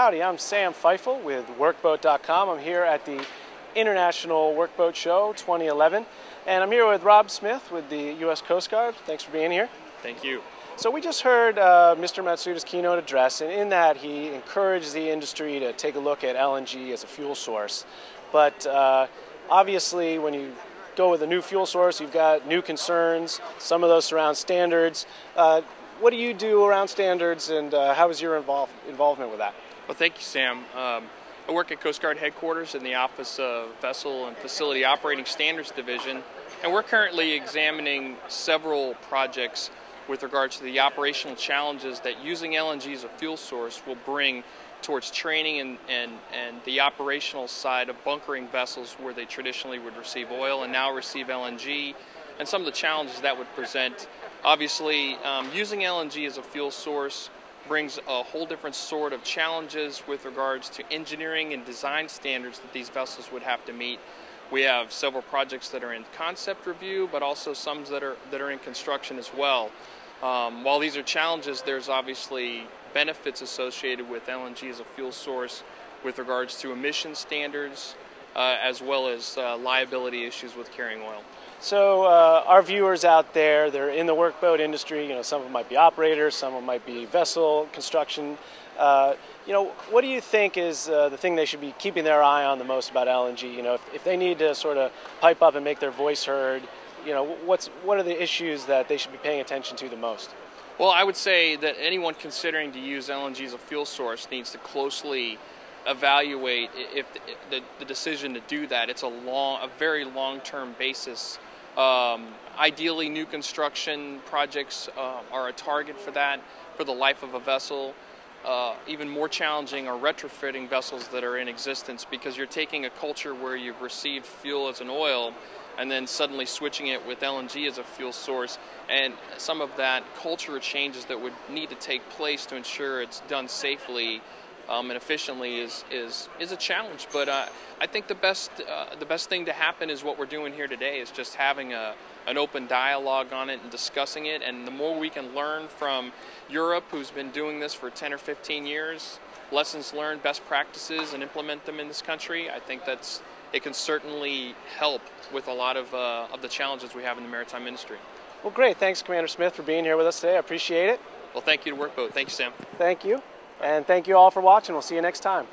Howdy, I'm Sam Pfeifle with WorkBoat.com. I'm here at the International Workboat Show 2011, and I'm here with Rob Smith with the U.S. Coast Guard. Thanks for being here. Thank you. So we just heard Mr. Matsuda's keynote address, and in that he encouraged the industry to take a look at LNG as a fuel source. But obviously when you go with a new fuel source, you've got new concerns. Some of those surround standards. What do you do around standards, and how is your involvement with that? Well, thank you, Sam. I work at Coast Guard headquarters in the Office of Vessel and Facility Operating Standards Division, and we're currently examining several projects with regards to the operational challenges that using LNG as a fuel source will bring towards training and the operational side of bunkering vessels where they traditionally would receive oil and now receive LNG, and some of the challenges that would present. Obviously, using LNG as a fuel source brings a whole different sort of challenges with regards to engineering and design standards that these vessels would have to meet. We have several projects that are in concept review, but also some that are in construction as well. While these are challenges, there's obviously benefits associated with LNG as a fuel source with regards to emission standards, as well as liability issues with carrying oil. So our viewers out there, they're in the workboat industry. Some of them might be operators, some of them might be vessel construction. What do you think is the thing they should be keeping their eye on the most about LNG? If they need to sort of pipe up and make their voice heard, what are the issues that they should be paying attention to the most? Well, I would say that anyone considering to use LNG as a fuel source needs to closely evaluate if the decision to do that. It's a very long-term basis. Ideally, new construction projects are a target for that, for the life of a vessel. Even more challenging are retrofitting vessels that are in existence, because you're taking a culture where you've received fuel as an oil and then suddenly switching it with LNG as a fuel source, and some of that culture changes that would need to take place to ensure it's done safely and efficiently is a challenge. But I think the best thing to happen is what we're doing here today, is just having an open dialogue on it and discussing it. And the more we can learn from Europe, who's been doing this for 10 or 15 years, lessons learned, best practices, and implement them in this country, I think it can certainly help with a lot of the challenges we have in the maritime industry. Well, great. Thanks, Commander Smith, for being here with us today. I appreciate it. Well, thank you to WorkBoat. Thank you, Sam. Thank you. And thank you all for watching. We'll see you next time.